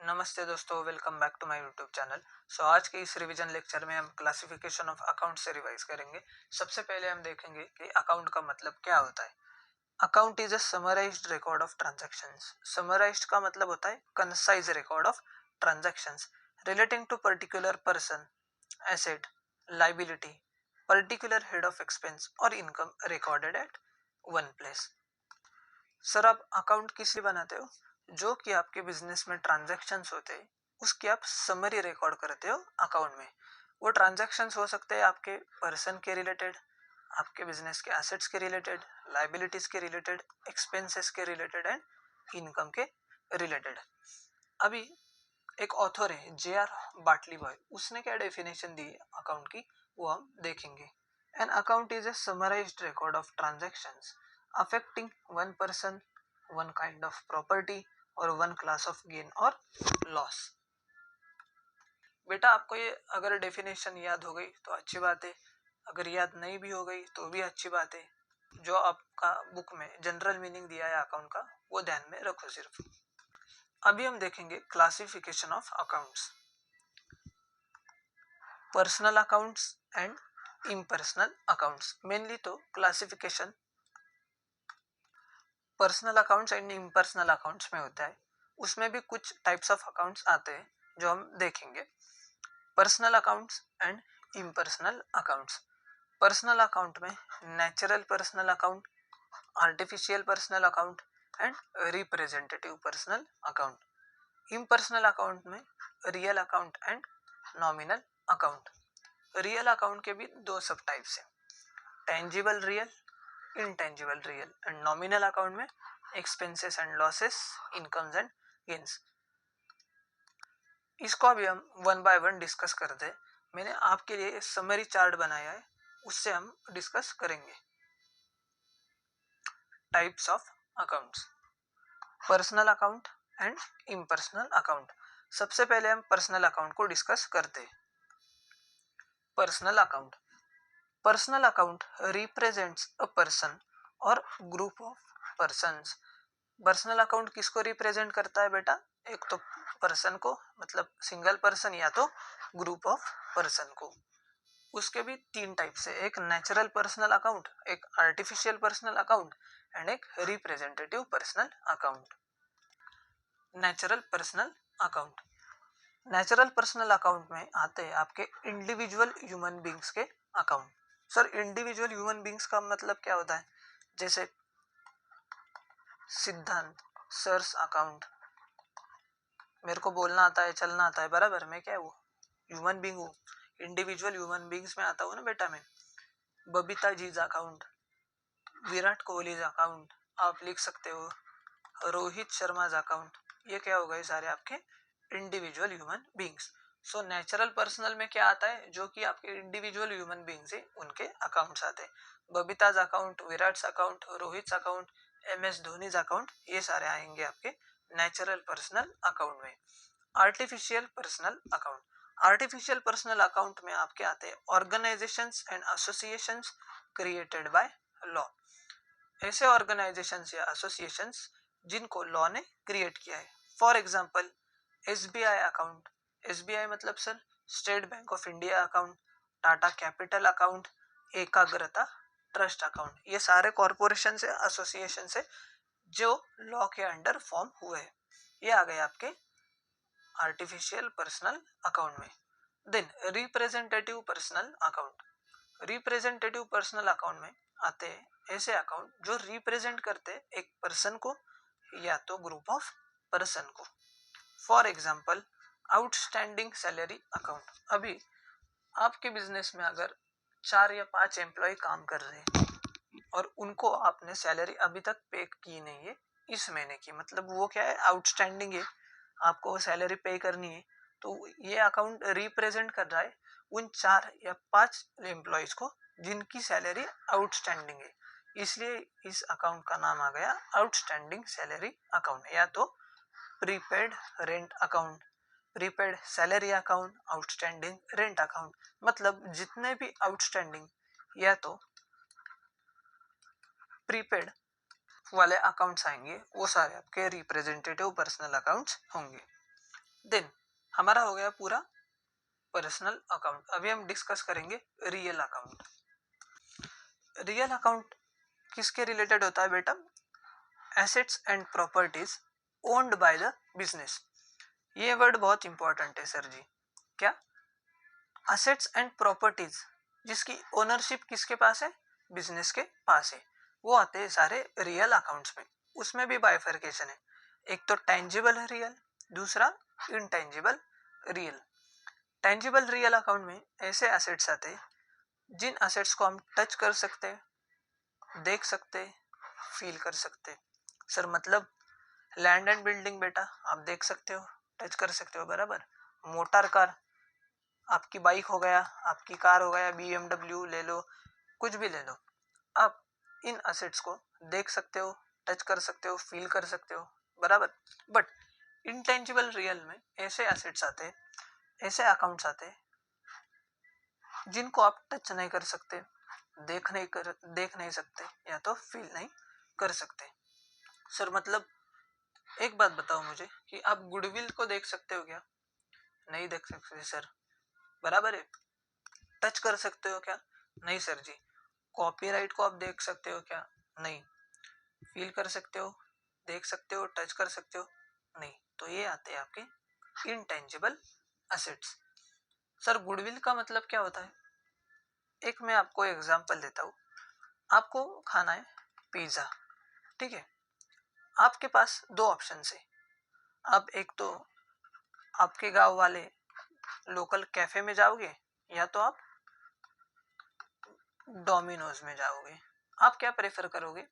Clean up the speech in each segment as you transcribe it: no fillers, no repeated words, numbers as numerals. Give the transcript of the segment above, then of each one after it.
नमस्ते दोस्तों, welcome back to my YouTube channel. आज के इस रिवीजन लेक्चर में हम क्लासिफिकेशन ऑफ अकाउंट से रिवाइज करेंगे। सबसे पहले हम देखेंगे कि अकाउंट का मतलब क्या होता है। Account is a summarised record of transactions. Summarised का मतलब होता है concise record of transactions relating to particular person, asset, liability, particular head of expense और income recorded at one place. Sir, आप अकाउंट किस लिए बनाते हो? जो कि आपके बिजनेस में ट्रांजैक्शंस होते हैं उसकी आप समरी रिकॉर्ड करते हो अकाउंट में। वो ट्रांजैक्शंस हो सकते हैं आपके पर्सन के रिलेटेड, आपके बिजनेस के एसेट्स के रिलेटेड, लाइबिलिटीज के रिलेटेड, एक्सपेंसेस के रिलेटेड एंड इनकम के रिलेटेड। अभी एक ऑथर है जे.आर. बाटली बॉय, उसने क्या डेफिनेशन दी है अकाउंट की वो हम देखेंगे। An account is a summarised record of transactions affecting one person, one kind of property और वन क्लास ऑफ गेन और लॉस। बेटा, आपको ये अगर डेफिनेशन याद हो गई तो अच्छी बात है, अगर याद नहीं भी हो गई तो भी अच्छी बात है। जो आपका बुक में जनरल मीनिंग दिया है अकाउंट का वो ध्यान में रखो सिर्फ। अभी हम देखेंगे classification of accounts, personal accounts and impersonal accounts. Mainly तो classification personal accounts and impersonal accounts में होता है। उसमें भी कुछ टाइप्स ऑफ अकाउंट्स आते हैं जो हम देखेंगे। Personal accounts and impersonal accounts. Personal account में natural personal account, artificial personal account and representative personal account. Impersonal account में real account and nominal account. Real account के भी दो सब टाइप्स हैं, tangible real, intangible real. And nominal account में expenses and losses, incomes and gains. इसको अभी हम one by one discuss करते हैं। मैंने आपके लिए समरी चार्ट बनाया है, उससे हम डिस्कस करेंगे। Types of accounts, personal account and impersonal account. सबसे पहले हम पर्सनल अकाउंट को डिस्कस करते हैं। Personal account. Personal account represents a person और group of persons. Personal account किसको रिप्रेजेंट करता है बेटा? एक तो पर्सन को, मतलब सिंगल पर्सन, या तो ग्रुप ऑफ पर्सन को। उसके भी तीन टाइप से, एक नेचुरल पर्सनल अकाउंट, एक आर्टिफिशियल पर्सनल अकाउंट एंड एक representative personal account. Natural personal account. Natural personal account में आते हैं आपके इंडिविजुअल ह्यूमन बींग्स के account. Sir, individual human beings का मतलब क्या होता है? जैसे सिद्धांत सर्स अकाउंट, मेरे को बोलना आता है, चलना आता है, बराबर। मैं क्या है, वो ह्यूमन बींग हूँ, इंडिविजुअल ह्यूमन बींग्स में आता हूँ ना बेटा मैं। बबीता जीज अकाउंट, विराट कोहली अकाउंट आप लिख सकते हो, रोहित शर्मा अकाउंट। ये क्या हो गए? सारे आपके individual human beings. So natural personal में क्या आता है? जो कि आपके इंडिविजुअल ह्यूमन बींग्स है उनके अकाउंट्स आते हैं। Babita's account, Virat account, Rohit account, MS Dhoni account, ये सारे आएंगे आपके नेचुरल पर्सनल अकाउंट में। Artificial personal account. Artificial personal account में आपके आते हैं organisations and associations created by law. ऐसे ऑर्गेनाइजेशंस या एसोसिएशंस जिनको लॉ ने क्रिएट किया है। For example SBI account. SBI मतलब sir state bank of India account, Tata capital account, Ekagrata trust account. ये सारे कॉरपोरेशन से, एसोसिएशन से जो लॉ के अंडर फॉर्म हुए हैं। ये आ गए आपके आर्टिफिशियल पर्सनल अकाउंट में। Then representative personal account. Representative personal account में आते हैं ऐसे अकाउंट जो रिप्रेजेंट करते हैं एक पर्सन को या तो ग्रुप ऑफ पर्सन को। For example outstanding salary account. अभी आपके बिजनेस में अगर 4 या 5 एम्प्लॉय काम कर रहे हैं और उनको आपने सैलरी अभी तक पे की नहीं है इस महीने की, मतलब वो क्या है, आउटस्टैंडिंग है, आपको सैलरी पे करनी है। तो ये अकाउंट रिप्रेजेंट कर रहा है उन 4 या 5 एम्प्लॉयज को जिनकी सैलरी आउटस्टैंडिंग है। इसलिए इस अकाउंट का नाम आ गया आउटस्टैंडिंग सैलरी अकाउंट, या तो prepaid rent account, prepaid salary account, outstanding rent account. मतलब जितने भी आउटस्टैंडिंग या तो प्रीपेड वाले अकाउंट्स आएंगे वो सारे आपके रिप्रेजेंटेटिव पर्सनल अकाउंट्स होंगे। देन हमारा हो गया पूरा पर्सनल अकाउंट। अभी हम डिस्कस करेंगे रियल अकाउंट। रियल अकाउंट किसके रिलेटेड होता है बेटा? Assets and properties owned by the business. ये वर्ड बहुत इंपॉर्टेंट है सर जी। क्या? असेट्स एंड प्रॉपर्टीज जिसकी ओनरशिप किसके पास है? बिजनेस के पास है, वो आते हैं सारे रियल अकाउंट्स में। उसमें भी बाइफर्केशन है, एक तो टेंजिबल रियल, दूसरा intangible real. Tangible real account में ऐसे एसेट्स आते हैं जिन एसेट्स को हम टच कर सकते हैं, देख सकते हैं, फील कर सकते हैं। सर मतलब लैंड एंड बिल्डिंग बेटा आप देख सकते हो, टच कर सकते हो, बराबर। मोटर कार, आपकी बाइक हो गया, आपकी कार हो गया, BMW ले लो, कुछ भी ले लो, आप इन एसेट्स को देख सकते हो, टच कर सकते हो, फील कर सकते हो, बराबर। बट इनटेंजिबल रियल में ऐसे एसेट्स आते हैं, ऐसे अकाउंट्स आते हैं जिनको आप टच नहीं कर सकते, देख नहीं सकते, या तो फील नहीं कर सकते। सर मतलब एक बात बताओ मुझे कि आप गुडविल को देख सकते हो क्या? नहीं देख सकते सर, बराबर है। टच कर सकते हो क्या? नहीं सर जी। कॉपीराइट को आप देख सकते हो क्या? नहीं। फील कर सकते हो, देख सकते हो, टच कर सकते हो? नहीं। तो ये आते हैं आपके इनटेंजिबल एसेट्स। सर गुडविल का मतलब क्या होता है? एक मैं आपको एग्जांपल देता हूँ। आपको खाना है पिज्जा, ठीक है। आपके पास दो ऑप्शन है। आप एक तो आपके गांव वाले लोकल कैफे में जाओगे, या तो आप डोमिनोज में जाओगे। आप क्या प्रेफर करोगे?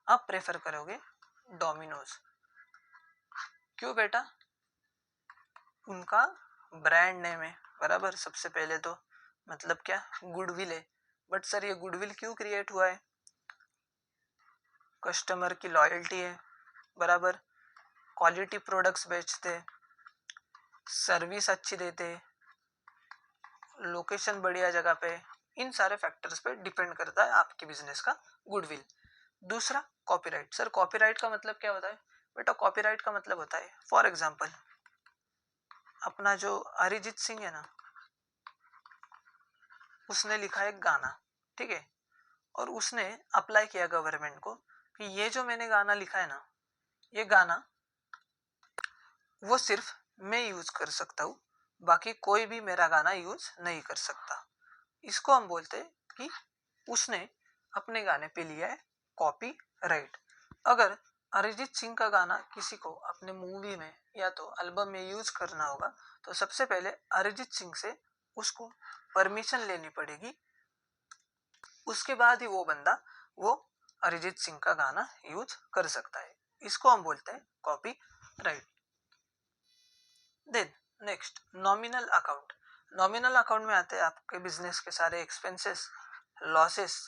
आप प्रेफर करोगे डोमिनोज। क्यों बेटा? उनका ब्रांड नेम है, बराबर। सबसे पहले तो मतलब क्या, गुडविल है। बट सर ये गुडविल क्यों क्रिएट हुआ है? कस्टमर की लॉयल्टी है, बराबर। क्वालिटी प्रोडक्ट्स बेचते, सर्विस अच्छी देते, लोकेशन बढ़िया जगह पे, इन सारे फैक्टर्स पे डिपेंड करता है आपके बिजनेस का गुडविल। दूसरा कॉपीराइट। सर कॉपीराइट का मतलब क्या होता है? बेटा कॉपीराइट का मतलब होता है, फॉर एग्जांपल अपना जो अरिजीत सिंह है ना, उसने लिखा एक गाना, ठीक है, और उसने अप्लाई किया गवर्नमेंट को कि ये जो मैंने गाना लिखा है ना, ये गाना वो सिर्फ मैं यूज कर सकता हूँ, बाकी कोई भी मेरा गाना यूज नहीं कर सकता। इसको हम बोलते हैं कि उसने अपने गाने पे लिया है कॉपी राइट। अगर अरिजीत सिंह का गाना किसी को अपने मूवी में या तो एल्बम में यूज करना होगा, तो सबसे पहले अरिजीत सिंह से उसको परमिशन लेनी पड़ेगी। उसके बाद ही वो बंदा वो अरिजीत सिंह का गाना यूज कर सकता है। इसको हम बोलते हैं copyright. Then next nominal account. Nominal account में आते हैं आपके बिजनेस के सारे expenses, losses,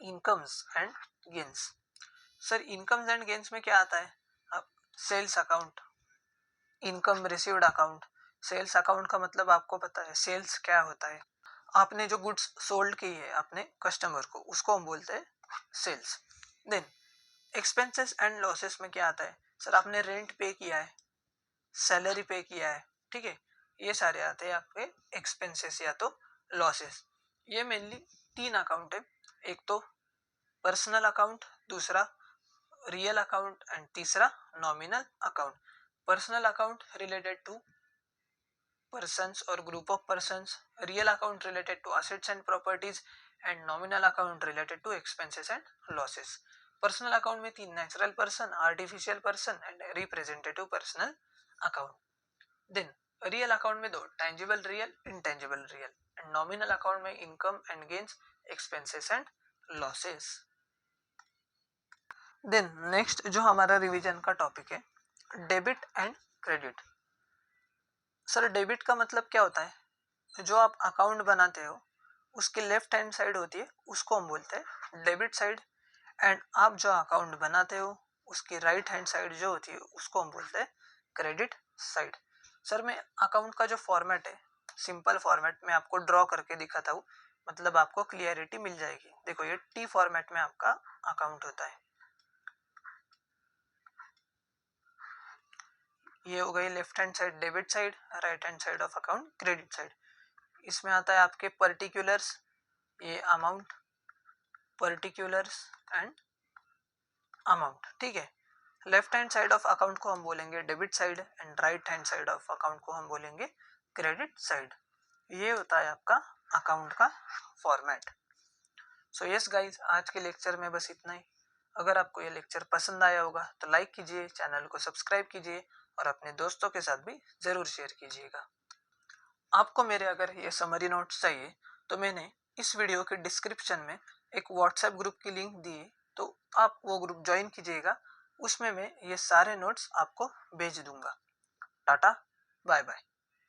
incomes and gains. Sir incomes and gains में क्या आता है? अब sales account, income received account. Sales account का मतलब आपको पता है सेल्स क्या होता है? आपने जो गुड्स सोल्ड की है अपने कस्टमर को, उसको हम बोलते हैं sales. Then expenses and losses में क्या आता है? सर आपने रेंट पे किया है, सैलरी पे किया है, ठीक है, ये सारे आते हैं आपके एक्सपेंसेस या तो लॉसेस। ये मेनली तीन अकाउंट है, एक तो पर्सनल अकाउंट, दूसरा रियल अकाउंट एंड तीसरा nominal account. Personal account related to persons or group of persons, real account related to assets and properties, and nominal account related to expenses and losses. Personal account में तीन, natural person, artificial person and representative personal account. Then real account में दो, tangible real, intangible real. And nominal account में income and gains, expenses and losses. Then next जो हमारा revision का topic है, debit and credit. Sir debit का मतलब क्या होता है? जो आप अकाउंट बनाते हो उसकी लेफ्ट हैंड साइड होती है, उसको हम बोलते हैं डेबिट साइड। एंड आप जो अकाउंट बनाते हो उसकी राइट हैंड साइड जो होती है उसको हम बोलते हैं क्रेडिट साइड। सर मैं अकाउंट का जो फॉर्मेट है, सिंपल फॉर्मेट में आपको ड्रॉ करके दिखाता हूँ, मतलब आपको क्लियरिटी मिल जाएगी। देखो ये टी फॉर्मेट में आपका अकाउंट होता है। ये हो गई left hand side debit side, right hand side of account credit side. इसमें आता है आपके पर्टिकुलर्स, ये अमाउंट, पर्टिकुलर्स एंड अमाउंट, ठीक है। Left hand side of account को हम बोलेंगे debit side and right hand side of account को हम बोलेंगे क्रेडिट साइड। ये होता है आपका अकाउंट का फॉर्मेट। सो यस गाइज, आज के लेक्चर में बस इतना ही। अगर आपको ये लेक्चर पसंद आया होगा तो लाइक कीजिए, चैनल को सब्सक्राइब कीजिए और अपने दोस्तों के साथ भी ज़रूर शेयर कीजिएगा। आपको मेरे अगर ये समरी नोट्स चाहिए तो मैंने इस वीडियो के डिस्क्रिप्शन में एक व्हाट्सएप ग्रुप की लिंक दी है, तो आप वो ग्रुप ज्वाइन कीजिएगा। उसमें मैं ये सारे नोट्स आपको भेज दूंगा। Tata, bye bye.